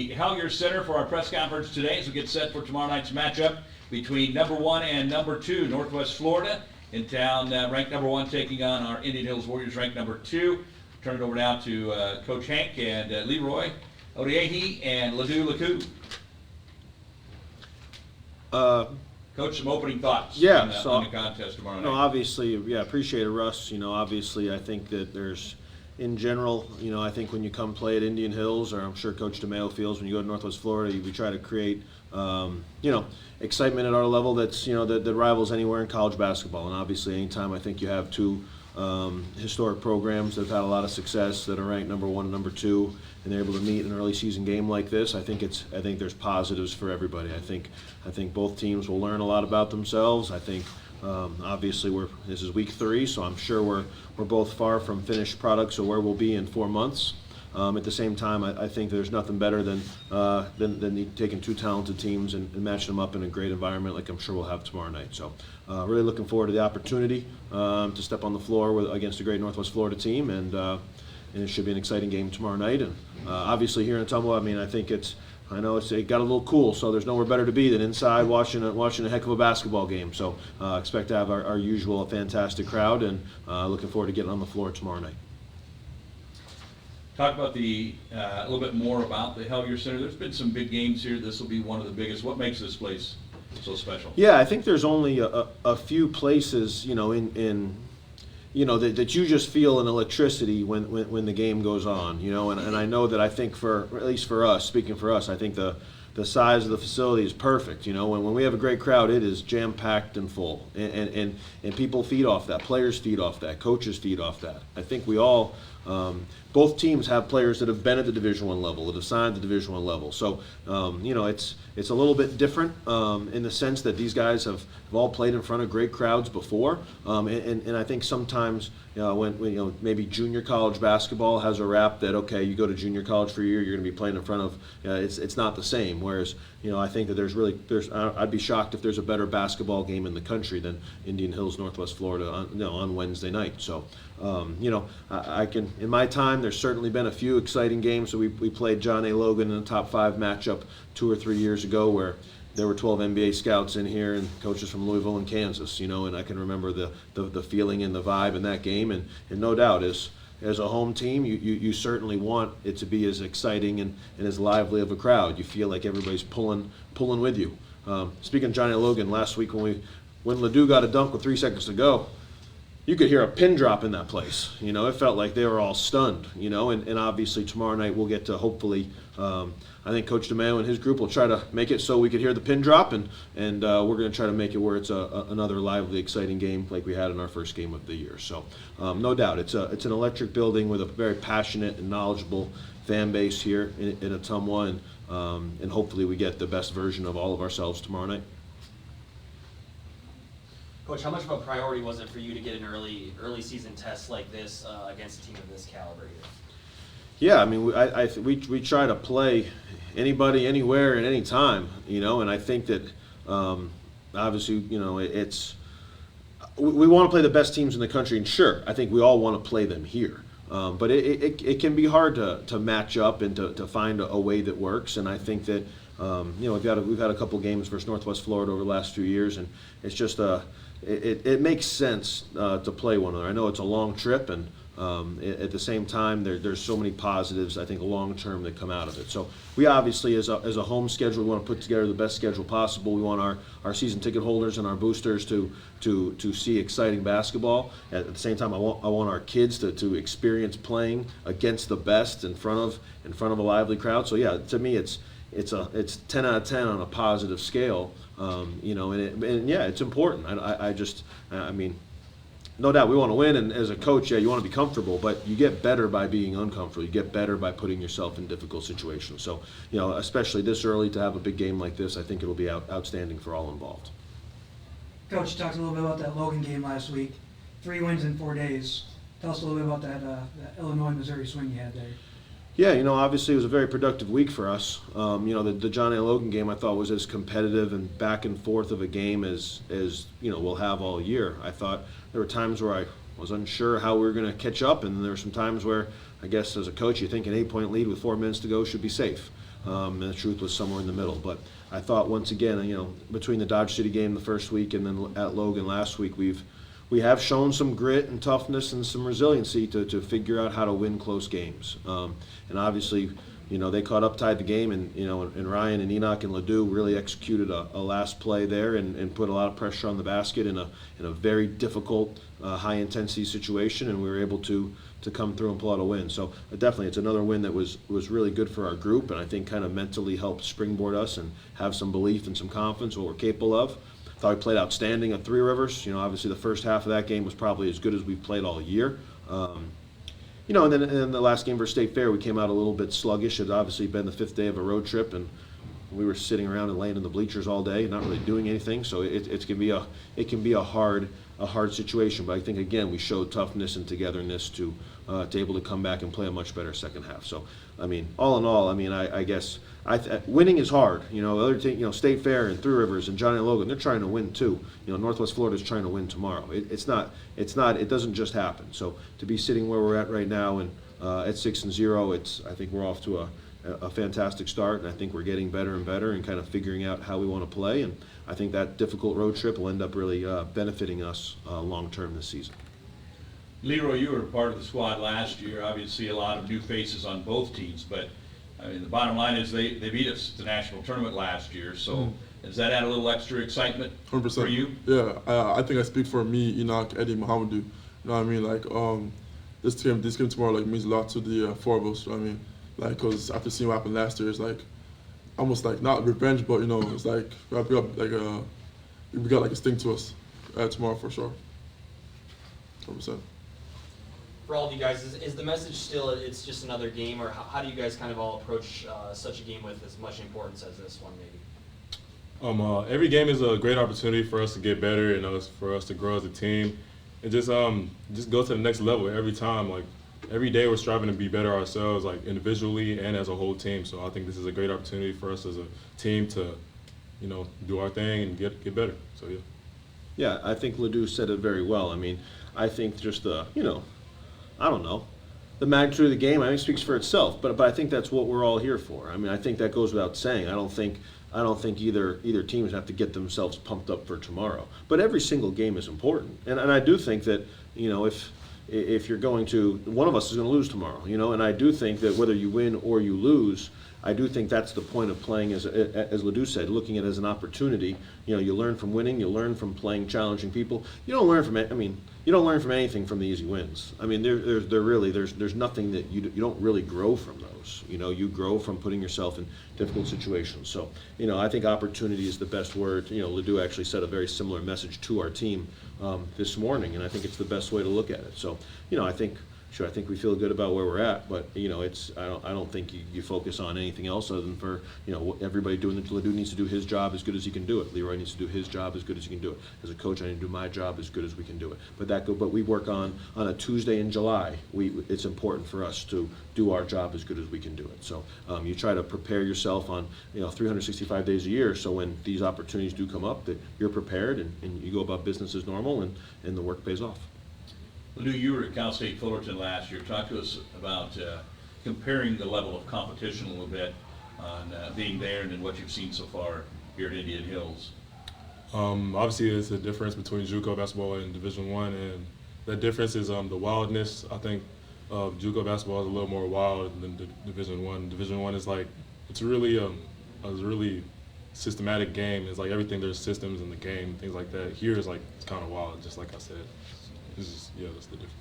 the Hellyer Center for our press conference today as we get set for tomorrow night's matchup between number 1 and number 2, Northwest Florida in town, ranked number 1 taking on our Indian Hills Warriors, ranked number 2. Turn it over now to Coach Hank and Leroy Odiehi and Ledoux Lecou. Coach, some opening thoughts on the contest tomorrow night. No, obviously, appreciate it, Russ. Obviously, I think that there's, in general, I think when you come play at Indian Hills, or I'm sure Coach DeMeo feels when you go to Northwest Florida, we try to create, excitement at our level that's, that rivals anywhere in college basketball. And obviously, anytime I think you have two historic programs that have had a lot of success, that are ranked number 1 and number 2, and they're able to meet in an early season game like this, I think there's positives for everybody. I think both teams will learn a lot about themselves. I think obviously this is week 3, so I'm sure we're both far from finished products of where we'll be in 4 months. At the same time, I think there's nothing better than taking two talented teams and matching them up in a great environment like I'm sure we'll have tomorrow night. So really looking forward to the opportunity to step on the floor against a great Northwest Florida team, and it should be an exciting game tomorrow night. And obviously here in Ottumwa, I know it got a little cool, so there's nowhere better to be than inside watching a heck of a basketball game. So expect to have our usual fantastic crowd, and looking forward to getting on the floor tomorrow night. Talk about a little bit more about the Hellyer Center. There's been some big games here. This will be one of the biggest. What makes this place so special? Yeah, I think there's only a few places, that you just feel an electricity when the game goes on, and I know that I think at least for us, speaking for us, I think the size of the facility is perfect. When we have a great crowd, it is jam-packed and full, and people feed off that, players feed off that, coaches feed off that. I think we all, both teams have players that have been at the Division I level, that have signed at the Division I level. So, it's a little bit different in the sense that these guys have all played in front of great crowds before. And I think sometimes, when maybe junior college basketball has a rap that, okay, you go to junior college for a year, you're going to be playing in front of, it's not the same. Whereas, I think that I'd be shocked if there's a better basketball game in the country than Indian Hills, Northwest Florida on Wednesday night. So, I can, in my time, there's certainly been a few exciting games. So we played John A. Logan in a top 5 matchup 2 or 3 years ago, where there were 12 NBA scouts in here and coaches from Louisville and Kansas, and I can remember the feeling and the vibe in that game. And no doubt, as a home team, you certainly want it to be as exciting and as lively of a crowd. You feel like everybody's pulling with you. Speaking of Johnny Logan, last week when Ledoux got a dunk with 3 seconds to go, you could hear a pin drop in that place. It felt like they were all stunned, and obviously tomorrow night we'll get to hopefully, I think Coach DeMeo and his group will try to make it so we could hear the pin drop, and we're going to try to make it where it's another lively, exciting game like we had in our first game of the year. So no doubt, it's an electric building with a very passionate and knowledgeable fan base here in Ottumwa, and hopefully we get the best version of all of ourselves tomorrow night. Coach, how much of a priority was it for you to get an early season test like this against a team of this caliber here? Yeah, we try to play anybody, anywhere, at any time, and I think that obviously, we want to play the best teams in the country, and sure, I think we all want to play them here. But it can be hard to match up and to find a way that works, and I think that we've had a couple games versus Northwest Florida over the last few years, and it's just it makes sense to play one another. I know it's a long trip, and at the same time, there's so many positives, I think, long term that come out of it. So we obviously, as a home schedule, we want to put together the best schedule possible. We want our season ticket holders and our boosters to see exciting basketball. At the same time, I want our kids to experience playing against the best in front of a lively crowd. So yeah, to me, it's 10 out of 10 on a positive scale. And yeah, it's important. No doubt we want to win, and as a coach, yeah, you want to be comfortable, but you get better by being uncomfortable. You get better by putting yourself in difficult situations. So, especially this early to have a big game like this, I think it'll be outstanding for all involved. Coach, you talked a little bit about that Logan game last week. 3 wins in 4 days. Tell us a little bit about that Illinois-Missouri swing you had there. Yeah, obviously it was a very productive week for us. The John A. Logan game I thought was as competitive and back and forth of a game as we'll have all year. I thought there were times where I was unsure how we were going to catch up, and there were some times where I guess as a coach you think an 8-point lead with 4 minutes to go should be safe. and the truth was somewhere in the middle. But I thought once again, you know, between the Dodge City game the first week and then at Logan last week, we have shown some grit and toughness and some resiliency to figure out how to win close games. And obviously, you know, they caught up, tied the game, and you know, and Ryan and Enoch and Ledoux really executed a last play there and put a lot of pressure on the basket in a very difficult, high intensity situation, and we were able to come through and pull out a win. So definitely, it's another win that was really good for our group, and I think kind of mentally helped springboard us and have some belief and some confidence what we're capable of. Thought we played outstanding at Three Rivers. You know, obviously the first half of that game was probably as good as we've played all year. You know, and then in the last game for State Fair, we came out a little bit sluggish. It had obviously been the 5th day of a road trip, and we were sitting around and laying in the bleachers all day, not really doing anything. So it can be a hard situation. But I think again we showed toughness and togetherness to able to come back and play a much better second half. So I mean, all in all, I mean, I guess winning is hard. You know, other team, you know, State Fair and Three Rivers and Johnny and Logan, they're trying to win too. You know, Northwest Florida's trying to win tomorrow. It doesn't just happen. So to be sitting where we're at right now and at 6-0, I think we're off to a fantastic start, and I think we're getting better and better and kind of figuring out how we want to play. And I think that difficult road trip will end up really benefiting us long term this season. Leroy, you were part of the squad last year. Obviously, a lot of new faces on both teams, but I mean, the bottom line is they beat us at the national tournament last year. So does that add a little extra excitement 100%. for you? Yeah, I think I speak for me, Enoch, Eddie, Mohamedou. You know what I mean? Like this game tomorrow like means a lot to the four of us. You know what I mean? Like, because after seeing what happened last year, it's like almost like not revenge, but you know, it's like we got like a sting to us tomorrow for sure. 100%. For all of you guys, is the message still it's just another game, or how do you guys kind of all approach such a game with as much importance as this one maybe? Every game is a great opportunity for us to get better and for us to grow as a team, and just go to the next level every time. Like every day, we're striving to be better ourselves, like individually and as a whole team. So I think this is a great opportunity for us as a team to, you know, do our thing and get better. So yeah. Yeah, I think Ledoux said it very well. I mean, I think just I don't know, the magnitude of the game, I think speaks for itself. But I think that's what we're all here for. I mean, I think that goes without saying. I don't think either teams have to get themselves pumped up for tomorrow. But every single game is important, and I do think that, you know, if you're going to, one of us is going to lose tomorrow, you know, and I do think that whether you win or you lose, I do think that's the point of playing, as Ledoux said, looking at it as an opportunity. You know, you learn from winning, you learn from playing challenging people. You don't learn from it. I mean, you don't learn from anything from the easy wins. I mean, there's nothing that you don't really grow from those. You know, you grow from putting yourself in difficult situations. So, you know, I think opportunity is the best word. You know, Ledoux actually said a very similar message to our team this morning, and I think it's the best way to look at it. So, you know, I think we feel good about where we're at, but you know, I don't think you focus on anything else other than for, you know, everybody doing it. Ledoux needs to do his job as good as he can do it. Leroy needs to do his job as good as he can do it. As a coach, I need to do my job as good as we can do it. But we work on a Tuesday in July. It's important for us to do our job as good as we can do it. So you try to prepare yourself on, you know, 365 days a year. So when these opportunities do come up, that you're prepared and you go about business as normal, and the work pays off. Ledoux, you were at Cal State Fullerton last year. Talk to us about comparing the level of competition a little bit on being there and then what you've seen so far here at Indian Hills. Obviously, there's a difference between JUCO basketball and Division I, and that difference is the wildness. I think JUCO basketball is a little more wild than Division I. Division I is like, it's really a really systematic game. It's like everything, there's systems in the game, things like that. Here is like, it's kind of wild, just like I said. That's the difference.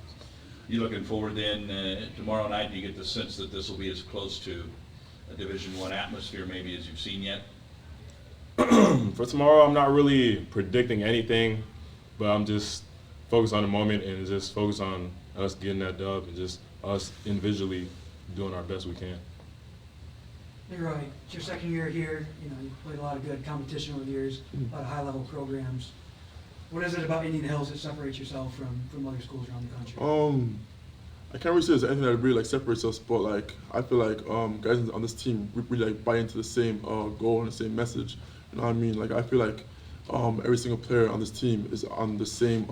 You looking forward then tomorrow night? Do you get the sense that this will be as close to a Division I atmosphere maybe as you've seen yet? For tomorrow, I'm not really predicting anything, but I'm just focused on the moment and just focused on us getting that dub and just us individually doing our best we can. Leroy, it's your second year here. You know, you've played a lot of good competition over the years, a lot of high-level programs. What is it about Indian Hills that separates yourself from other schools around the country? I can't really say there's anything that really like separates us, but like I feel like guys on this team really like buy into the same goal and the same message. You know what I mean? Like I feel like every single player on this team is on the same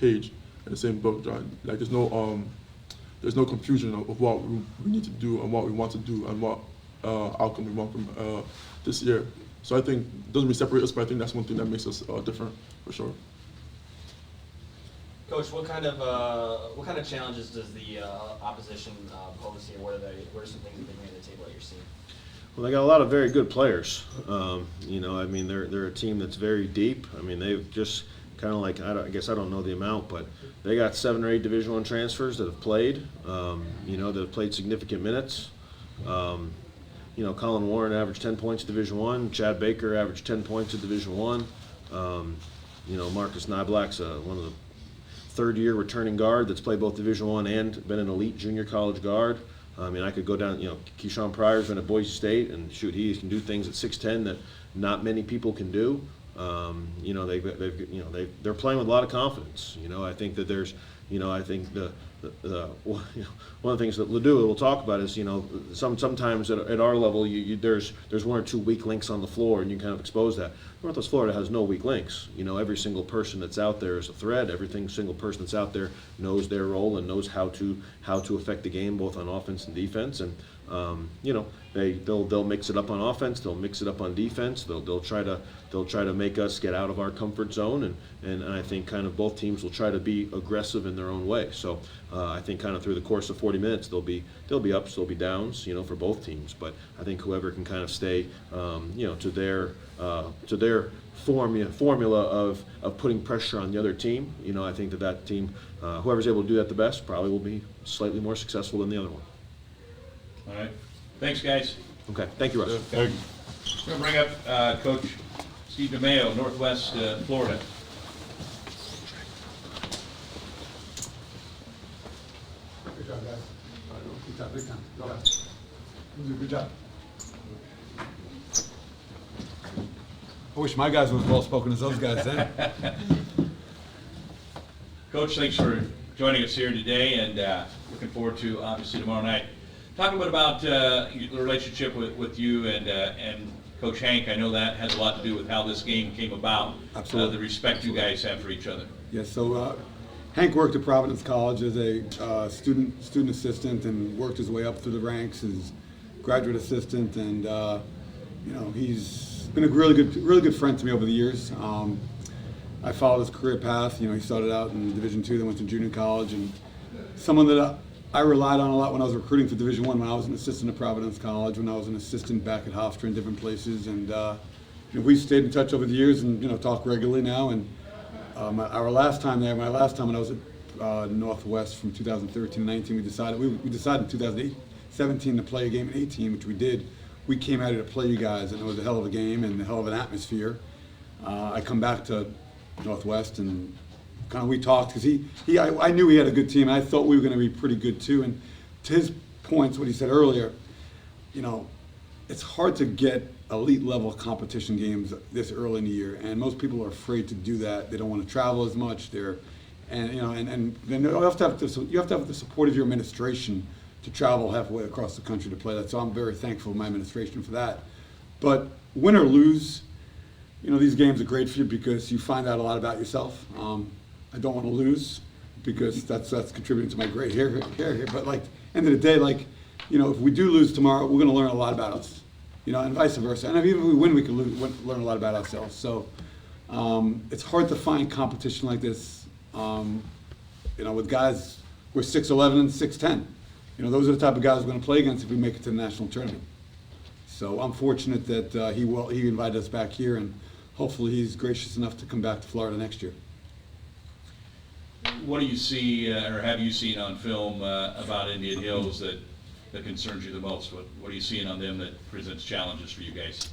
page and the same book. Like there's no confusion of what we need to do and what we want to do and what outcome we want from this year. So I think it doesn't really separate us, but I think that's one thing that makes us different for sure. Coach, what kind of challenges does the opposition pose here? What are some things that they bring to the table that you're seeing? Well, they got a lot of very good players. You know, I mean, they're a team that's very deep. I mean, they've just kind of like, I guess I don't know the amount, but they got 7 or 8 Division I transfers that have played. You know, that have played significant minutes. You know, Colin Warren averaged 10 points in Division I. Chad Baker averaged 10 points in Division I. You know, Marcus Nyblack's one of the third-year returning guard that's played both Division I and been an elite junior college guard. I mean, I could go down, you know, Keyshawn Pryor's been at Boise State, and shoot, he can do things at 6'10" that not many people can do. You know, they're playing with a lot of confidence. You know, I think that there's, you know, I think one of the things that Ledoux will talk about is, you know, sometimes at our level, there's 1 or 2 weak links on the floor, and you kind of expose that. Northwest Florida has no weak links. You know, every single person that's out there is a threat. Every single person that's out there knows their role and knows how to affect the game, both on offense and defense. And you know, they'll mix it up on offense. They'll mix it up on defense. They'll try to make us get out of our comfort zone. And I think kind of both teams will try to be aggressive in their own way. So I think kind of through the course of 40 minutes, there'll be ups, there'll be downs, you know, for both teams. But I think whoever can kind of stay, you know, to their formula of putting pressure on the other team, you know, I think that team, whoever's able to do that the best, probably will be slightly more successful than the other one. All right. Thanks, guys. Okay, thank you, Russ. Thank you. We're going to bring up Coach Steve DeMayo, Northwest Florida. Good job, guys. Good job, big time. Go ahead. You did a good job. I wish my guys were as well spoken as those guys then. Coach, thanks for joining us here today, and looking forward to obviously tomorrow night. Talk a bit about the relationship with you and Coach Hank. I know that has a lot to do with how this game came about. Absolutely. The respect you guys have for each other. Yes, so Hank worked at Providence College as a student assistant and worked his way up through the ranks as graduate assistant, and you know, he's been a really good friend to me over the years. I followed his career path. You know, he started out in Division II, then went to junior college, and someone that I relied on a lot when I was recruiting for Division I, when I was an assistant at Providence College, when I was an assistant back at Hofstra and different places, and you know, we stayed in touch over the years and, you know, talk regularly now. And our last time there, when I was at Northwest from 2013 to 19, we decided in 2017 to play a game in 18, which we did. We came out here to play you guys, and it was a hell of a game and a hell of an atmosphere. I come back to Northwest and kind of we talked because I knew he had a good team, and I thought we were going to be pretty good too. And to his points, what he said earlier, you know, it's hard to get elite level competition games this early in the year, and most people are afraid to do that. They don't want to travel as much. And then you have to have the support of your administration to travel halfway across the country to play that. So I'm very thankful to my administration for that. But win or lose, you know, these games are great for you because you find out a lot about yourself. I don't want to lose because that's contributing to my gray hair here. But like, end of the day, like, you know, if we do lose tomorrow, we're going to learn a lot about us, you know, and vice versa. And even if we win, we can learn a lot about ourselves. So it's hard to find competition like this, you know, with guys who are 6'11" and 6'10". You know, those are the type of guys we're going to play against if we make it to the national tournament. So I'm fortunate that he invited us back here, and hopefully he's gracious enough to come back to Florida next year. What do you see, or have you seen on film about Indian Hills that concerns you the most? What are you seeing on them that presents challenges for you guys?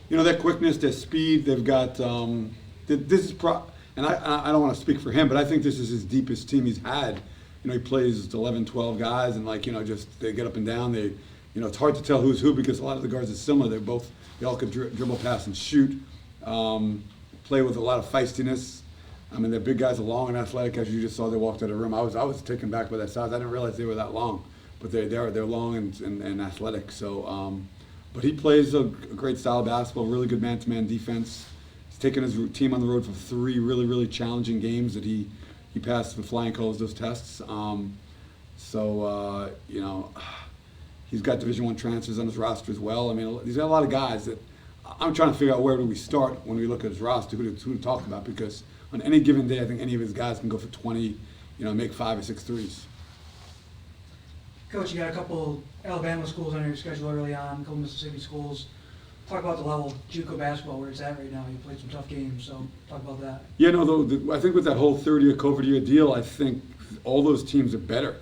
You know, their quickness, their speed. They've got and I don't want to speak for him, but I think this is his deepest team he's had. You know, he plays 11, 12 guys, and like, you know, just they get up and down. They, you know, it's hard to tell who's who because a lot of the guards are similar. They all could dribble, pass, and shoot. Play with a lot of feistiness. I mean, they're big guys are long and athletic, as you just saw. They walked out of the room. I was taken back by their size. I didn't realize they were that long, but they're long and athletic. So, but he plays a great style of basketball, really good man-to-man defense. He's taken his team on the road for 3 really challenging games that he passed with flying colors those tests. You know, He's got Division I transfers on his roster as well. I mean, he's got a lot of guys that I'm trying to figure out where do we start when we look at his roster, who to talk about, because on any given day, I think any of his guys can go for 20, make 5 or 6 threes. Coach, you got a couple Alabama schools on your schedule early on, a couple Mississippi schools. Talk about the level of JUCO basketball, where it's at right now. You played some tough games, so talk about that. Yeah, no, I think with that whole third-year, COVID-year deal, I think all those teams are better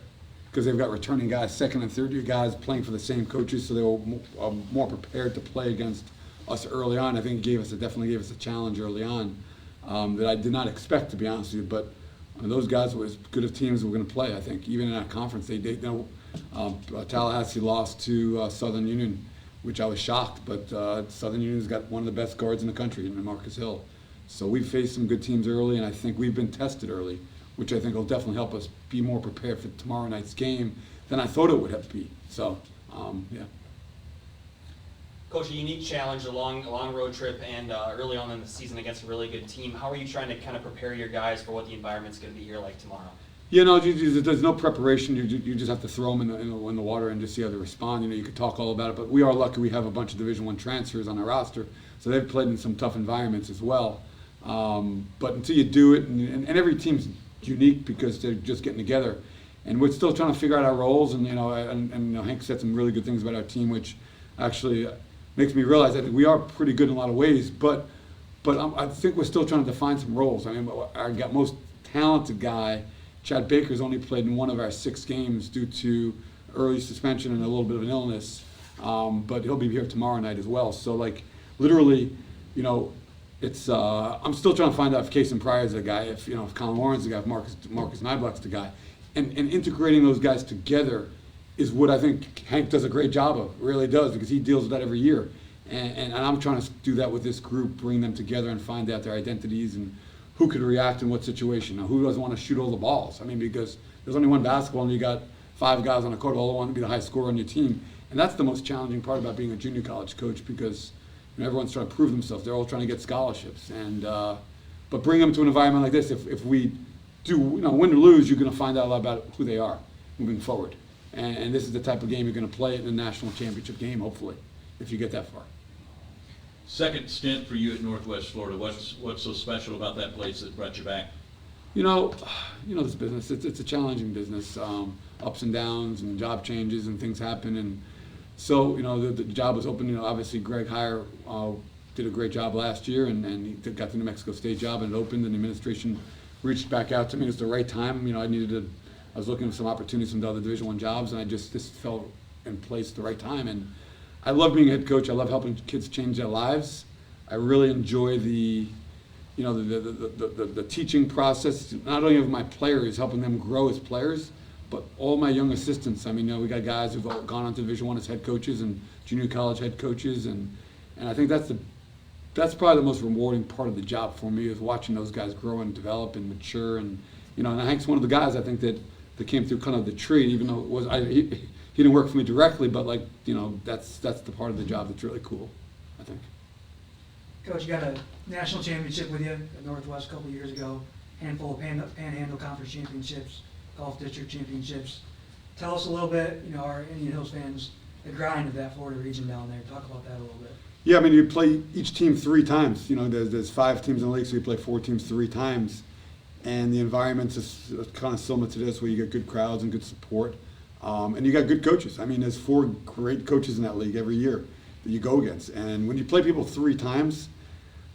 because they've got returning guys, second and third-year guys playing for the same coaches, so they were more prepared to play against us early on. I think it definitely gave us a challenge early on that I did not expect, to be honest with you. But those guys were as good of teams we're going to play. I think even in that conference, Tallahassee lost to Southern Union, which I was shocked. But Southern Union's got one of the best guards in the country, in Marcus Hill. So we've faced some good teams early, and I think we've been tested early, which I think will definitely help us be more prepared for tomorrow night's game than I thought it would have to be. So, yeah. Coach, a unique challenge, a long road trip, and early on in the season against a really good team. How are you trying to kind of prepare your guys for what the environment's going to be here like tomorrow? There's no preparation. You just have to throw them in the water and just see how they respond. You could talk all about it, but we are lucky we have a bunch of Division I transfers on our roster, so they've played in some tough environments as well. But until you do it, and every team's unique because they're just getting together, and we're still trying to figure out our roles. And Hank said some really good things about our team, which actually makes me realize that we are pretty good in a lot of ways. But I think we're still trying to define some roles. I mean, our most talented guy, Chad Baker's only played in one of our 6 games due to early suspension and a little bit of an illness, but he'll be here tomorrow night as well. So, literally, it's I'm still trying to find out if Kason Pryor's the guy, if Colin Warren's the guy, if Marcus Nyblack's the guy, and integrating those guys together is what I think Hank does a great job of. Really does, because he deals with that every year, and I'm trying to do that with this group, bring them together and find out their identities and who could react in what situation. Now, who doesn't want to shoot all the balls? I mean, because there's only one basketball and you got 5 guys on the court, all want to be the high scorer on your team. And that's the most challenging part about being a junior college coach, because everyone's trying to prove themselves. They're all trying to get scholarships. And but bring them to an environment like this, if we do, win or lose, you're going to find out a lot about who they are moving forward. And this is the type of game you're going to play in the national championship game, hopefully, if you get that far. Second stint for you at Northwest Florida. What's so special about that place that brought you back? This business, it's a challenging business. Ups and downs and job changes and things happen. And so, the job was open. Obviously Greg Hellyer did a great job last year, and he got the New Mexico State job, and it opened, and the administration reached back out to me. It was the right time. I was looking for some opportunities from the other Division I jobs, and this fell in place at the right time. And I love being a head coach. I love helping kids change their lives. I really enjoy the teaching process, not only of my players, helping them grow as players, but all my young assistants. I mean, we got guys who've all gone on to Division I as head coaches and junior college head coaches, and I think that's probably the most rewarding part of the job for me, is watching those guys grow and develop and mature. And and Hank's one of the guys I think that came through kind of the tree, even though he didn't work for me directly, but that's the part of the job that's really cool, I think. Coach, you got a national championship with you at Northwest a couple of years ago, handful of Panhandle Conference championships, golf district championships. Tell us a little bit, our Indian Hills fans, the grind of that Florida region down there. Talk about that a little bit. Yeah, I mean, you play each team 3 times. There's 5 teams in the league, so you play 4 teams 3 times. And the environment's just kind of similar to this, where you get good crowds and good support. And you got good coaches. I mean, there's 4 great coaches in that league every year that you go against. And when you play people 3 times,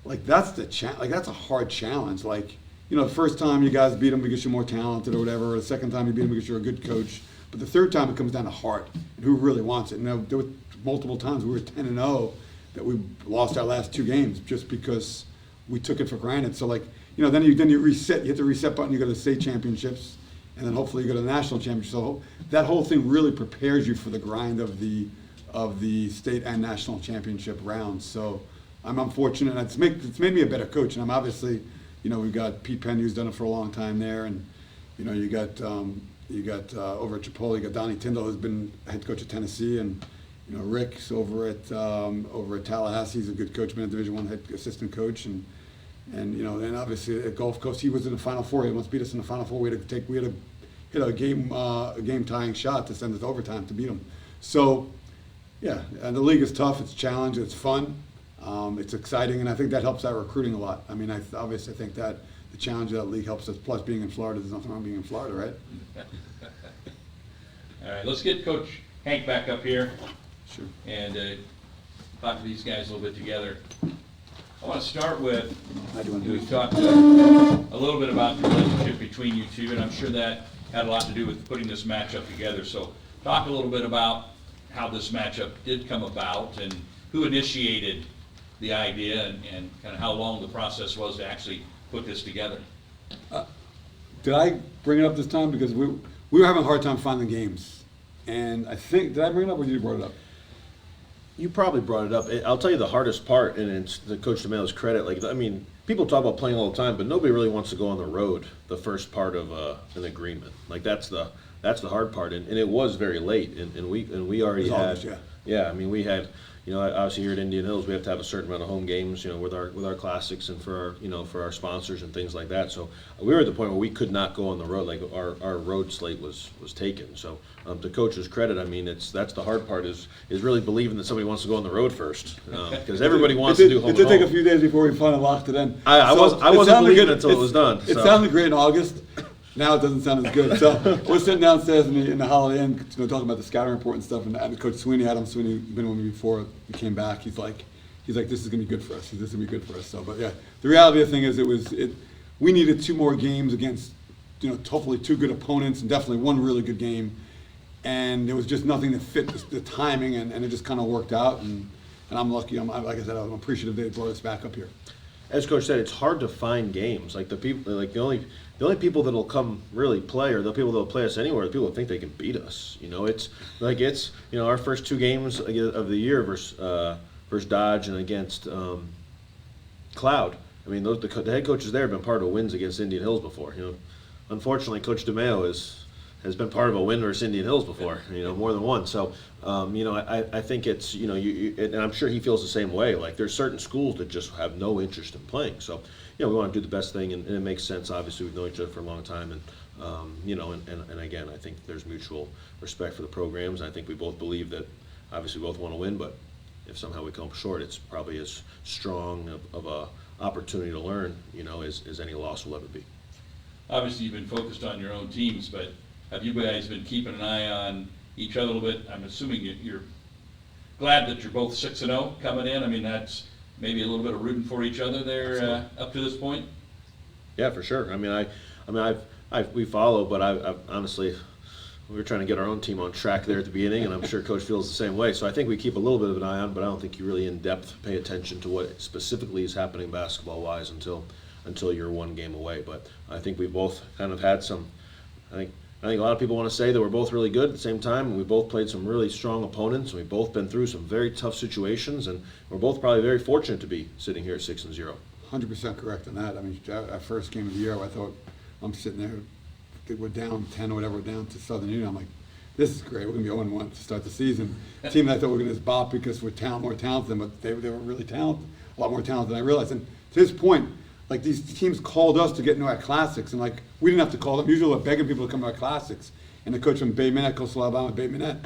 that's that's a hard challenge. The first time you guys beat them because you're more talented or whatever, or the second time you beat them because you're a good coach. But the third time it comes down to heart and who really wants it. And there were multiple times we were 10-0 that we lost our last 2 games just because we took it for granted. So then you reset. You hit the reset button. You go to the state championships, and then hopefully you go to the national championship. So that whole thing really prepares you for the grind of the state and national championship rounds. So I'm fortunate. It's made me a better coach. And I'm obviously, we've got Pete Penn, who's done it for a long time there, and you got over at Chipotle, you got Donnie Tyndall, who's been head coach at Tennessee, and Rick's over at Tallahassee. He's a good coach, been a Division I head assistant coach, and obviously at Gulf Coast, he was in the Final Four. He almost beat us in the Final Four. We had to hit a game tying shot to send us to overtime to beat him. So, yeah, and the league is tough. It's challenging. It's fun. It's exciting, and I think that helps our recruiting a lot. I mean, obviously I think that the challenge of that league helps us. Plus, being in Florida, there's nothing wrong with being in Florida, right? All right, let's get Coach Hank back up here Sure. and talk to these guys a little bit together. I want to start with, How do you want to do we've it? talked a little bit about the relationship between you two, and I'm sure that had a lot to do with putting this matchup together. So talk a little bit about how this matchup did come about and who initiated the idea and kind of how long the process was to actually put this together. Did I bring it up this time? Because we were having a hard time finding games. And I think, did I bring it up or you brought it up? You probably brought it up. I'll tell you the hardest part, and it's to Coach DeMeo's credit. Like, I mean, people talk about playing all the time, but nobody really wants to go on the road the first part of an agreement. Like, that's the hard part, and it was very late, and we already It was had. August, yeah. Yeah, I mean, we had, obviously here at Indian Hills, we have to have a certain amount of home games, with our classics and for our sponsors and things like that. So we were at the point where we could not go on the road. Like, our road slate was taken. So to Coach's credit, I mean, that's the hard part is really believing that somebody wants to go on the road first, because everybody wants to do home. It did and take home. a few days before we finally locked it in. I wasn't believing it until it was done. It so. sounded great in August. Now it doesn't sound as good. So we're sitting downstairs in the Holiday Inn, talking about the scouting report and stuff. And Coach Sweeney, Adam Sweeney, been with me before we came back. He's like, this is gonna be good for us. This is gonna be good for us. So, but yeah, the reality of the thing is, we needed 2 more games against, hopefully 2 good opponents and definitely 1 really good game. And there was just nothing that fit the timing, and it just kind of worked out. And I'm lucky. Like I said, I'm appreciative they brought us back up here. As Coach said, it's hard to find games. Like the only people that'll come really play, or the people that'll play us anywhere, are the people that think they can beat us. It's our first 2 games of the year versus Dodge and against Cloud. I mean, the head coaches there have been part of wins against Indian Hills before. Unfortunately, Coach DeMeo has been part of a win versus Indian Hills before. More than one. So I think it's and I'm sure he feels the same way. Like, there's certain schools that just have no interest in playing. So we want to do the best thing, and it makes sense. Obviously, we've known each other for a long time, and and again, I think there's mutual respect for the programs. I think we both believe that obviously we both want to win, but if somehow we come up short, it's probably as strong of a opportunity to learn, as any loss will ever be. Obviously, you've been focused on your own teams, but have you guys been keeping an eye on each other a little bit? I'm assuming you're glad that you're both 6-0 coming in. I mean, that's maybe a little bit of rooting for each other there up to this point. Yeah, for sure. We follow, but I've honestly, we were trying to get our own team on track there at the beginning, and I'm sure Coach feels the same way. So I think we keep a little bit of an eye on, but I don't think you really in depth pay attention to what specifically is happening basketball-wise until you're 1 game away. But I think we both kind of had some. I think a lot of people want to say that we're both really good at the same time, and we both played some really strong opponents, and we've both been through some very tough situations, and we're both probably very fortunate to be sitting here at 6-0. 100% correct on that. I mean, our first game of the year, I thought, I'm sitting there, we're down 10 or whatever, down to Southern Union. I'm like, this is great. We're going to be 0-1 to start the season. A team that I thought we were going to just bop because we're more talented than, but they were really talented, a lot more talented than I realized. And to his point, like, these teams called us to get into our classics, and like, we didn't have to call them. Usually we're begging people to come to our classics. And the coach from Bay Minette, Coastal Alabama, Bay Minette,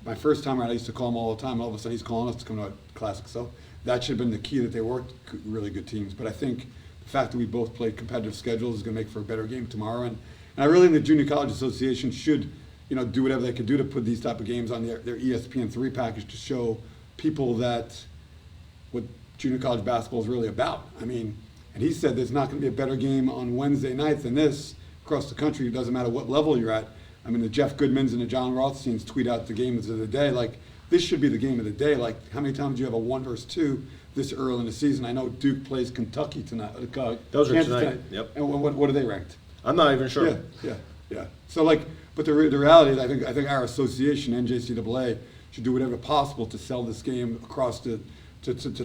my first time around, I used to call him all the time. All of a sudden, he's calling us to come to our classics. So that should have been the key, that they were really good teams. But I think the fact that we both played competitive schedules is going to make for a better game tomorrow. And I really think the Junior College Association should, do whatever they could do to put these type of games on their ESPN3 package to show people that what junior college basketball is really about. I mean, and he said there's not going to be a better game on Wednesday night than this across the country. It doesn't matter what level you're at. I mean, the Jeff Goodmans and the John Rothsteins tweet out the games of the day. Like, this should be the game of the day. Like, how many times do you have a 1 versus 2 this early in the season? I know Duke plays Kentucky tonight. Those are Kansas tonight. Yep. And what are they ranked? I'm not even sure. Yeah. So, like, but the reality is, I think our association, NJCAA, should do whatever possible to sell this game across to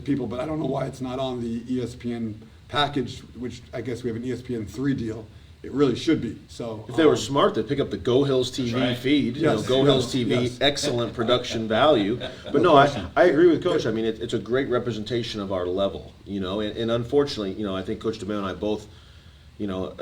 people. But I don't know why it's not on the ESPN package, which I guess we have an ESPN3 deal. It really should be. So if they were smart, they'd pick up the Go Hills TV right. feed. Yes, Go Hills TV, yes. excellent production value. But no, I agree with Coach. I mean, it's a great representation of our level. And unfortunately, I think Coach DeMeo and I both.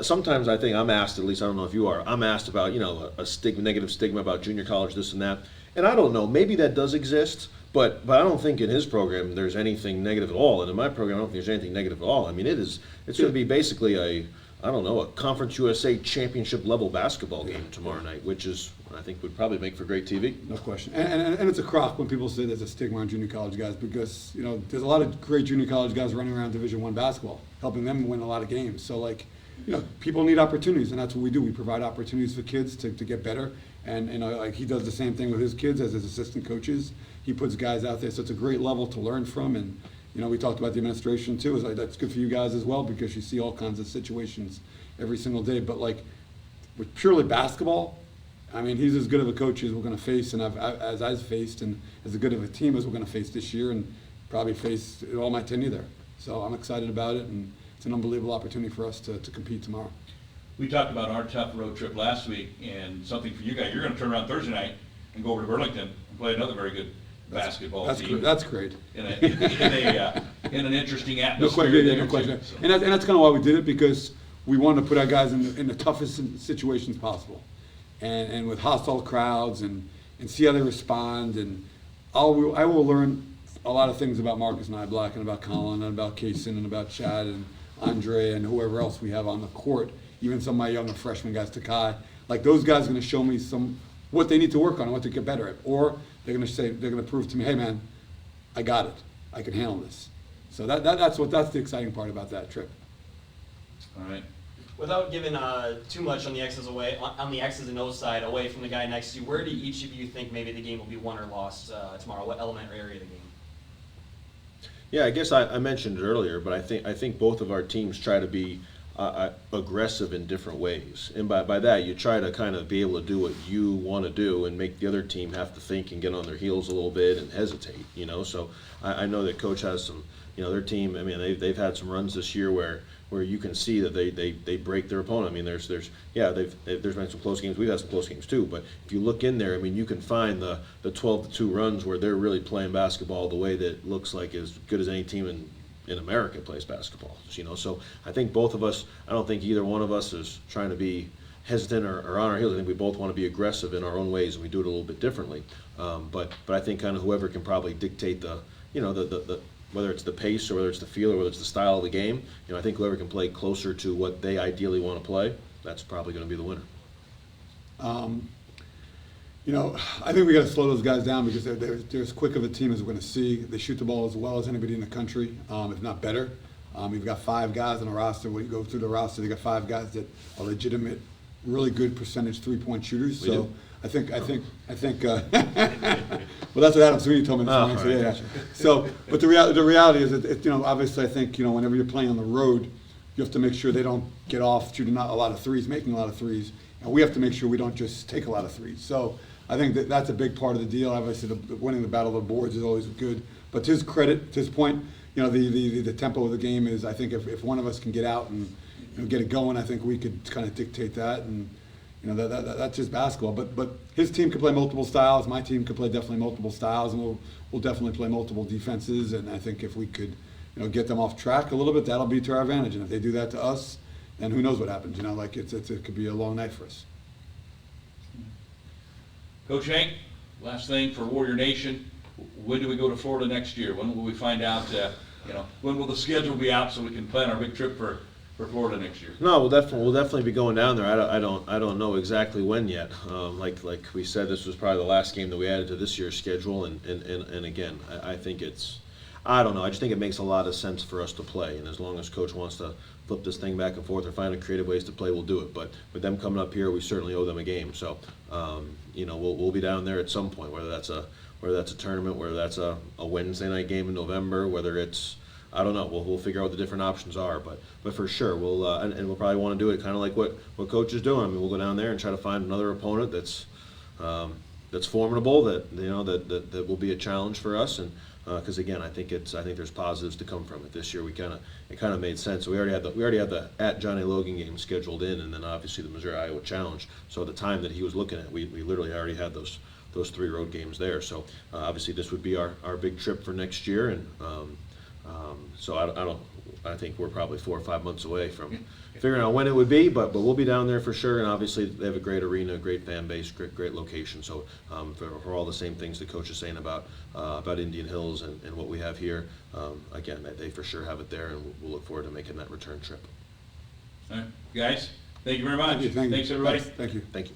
Sometimes I think I'm asked, at least I don't know if you are, I'm asked about, a negative stigma about junior college, this and that. And I don't know, maybe that does exist, but I don't think in his program there's anything negative at all. And in my program, I don't think there's anything negative at all. I mean, it's going to be basically I don't know, a Conference USA championship level basketball game tomorrow night, which is, I think, would probably make for great TV. No question. And it's a crock when people say there's a stigma on junior college guys because, you know, there's a lot of great junior college guys running around Division I basketball, helping them win a lot of games. So, like, you know, people need opportunities, and that's what we do. We provide opportunities for kids to get better. And, you know, like he does the same thing with his kids as his assistant coaches. He puts guys out there, so it's a great level to learn from. And, you know, we talked about the administration too. It's like, that's good for you guys as well because you see all kinds of situations every single day. But, like, with purely basketball, I mean, he's as good of a coach as we're going to face, and as I've faced, and as good of a team as we're going to face this year, and probably face all my tenure there. So I'm excited about it, and it's an unbelievable opportunity for us to compete tomorrow. We talked about our tough road trip last week, and something for you guys. You're going to turn around Thursday night and go over to Burlington and play another very good basketball team. That's great. In an interesting No atmosphere. question. there, No question. too, so. And that's kind of why we did it, because we wanted to put our guys in the toughest situations possible, and with hostile crowds, and see how they respond. And I will learn a lot of things about Marcus Nyblack and about Colin and about Kaysen and about Chad and Andre and whoever else we have on the court. Even some of my younger freshman guys, Takai, like those guys are going to show me what they need to work on and what to get better at. Or they're going to prove to me, hey man, I got it. I can handle this. So that's the exciting part about that trip. All right. Without giving too much on the X's and O's side away from the guy next to you, where do each of you think maybe the game will be won or lost tomorrow? What element or area of the game? Yeah, I guess I mentioned it earlier, but I think both of our teams try to be aggressive in different ways, and by that you try to kind of be able to do what you want to do and make the other team have to think and get on their heels a little bit and hesitate. You know, so I know that Coach has some. You know, their team. I mean, they've had some runs this year where you can see that they break their opponent. I mean, there's been some close games. We've had some close games too. But if you look in there, I mean, you can find the 12-2 runs where they're really playing basketball the way that looks like as good as any team in America plays basketball. You know, so I think both of us. I don't think either one of us is trying to be hesitant or on our heels. I think we both want to be aggressive in our own ways, and we do it a little bit differently. But I think kind of whoever can probably dictate the whether it's the pace or whether it's the feel or whether it's the style of the game, you know, I think whoever can play closer to what they ideally want to play, that's probably going to be the winner. You know, I think we got to slow those guys down because they're as quick of a team as we're going to see. They shoot the ball as well as anybody in the country, if not better. You've got 5 guys on the roster. When you go through the roster, you got 5 guys that are legitimate, really good percentage 3-point shooters. We so do. I think. Well, that's what Adam Sweeney told me this morning. So, right. yeah. So, but the reality is that you know, obviously, I think, you know, whenever you're playing on the road, you have to make sure they don't get off shooting not a lot of threes, making a lot of threes, and we have to make sure we don't just take a lot of threes. So I think that's a big part of the deal. Obviously, winning the battle of the boards is always good. But to his credit, to his point, you know, the tempo of the game is, I think, if one of us can get out and, you know, get it going, I think we could kind of dictate that. And you know, that's just basketball. But his team could play multiple styles. My team could play definitely multiple styles, and we'll definitely play multiple defenses. And I think if we could, you know, get them off track a little bit, that'll be to our advantage. And if they do that to us, then who knows what happens? You know, like it could be a long night for us. Coach Hank, last thing for Warrior Nation. When do we go to Florida next year? When will we find out? When will the schedule be out so we can plan our big trip for Florida next year? No, we'll definitely be going down there. I don't know exactly when yet. Like we said, this was probably the last game that we added to this year's schedule, and again, I think I don't know. I just think it makes a lot of sense for us to play, and as long as Coach wants to flip this thing back and forth or find creative ways to play, we'll do it. But with them coming up here, we certainly owe them a game. So, you know, we'll be down there at some point, whether that's a tournament, whether that's a Wednesday night game in November, whether it's, I don't know. We'll figure out what the different options are, but for sure we'll and we'll probably want to do it kind of like what Coach is doing. I mean, we'll go down there and try to find another opponent that's formidable, that you know that will be a challenge for us, and because again, I think there's positives to come from it. This year it kind of made sense. So we already had the at Johnny Logan game scheduled in, and then obviously the Missouri Iowa Challenge. So at the time that he was looking at, we literally already had those 3 road games there. So obviously this would be our big trip for next year, and So I think we're probably 4 or 5 months away from figuring out when it would be, but we'll be down there for sure. And obviously they have a great arena, great fan base, great location. So for all the same things the coach is saying about Indian Hills and what we have here, again, they for sure have it there, and we'll look forward to making that return trip. All right, guys, thank you very much. Thank you. Thanks, everybody. Thank you. Thank you.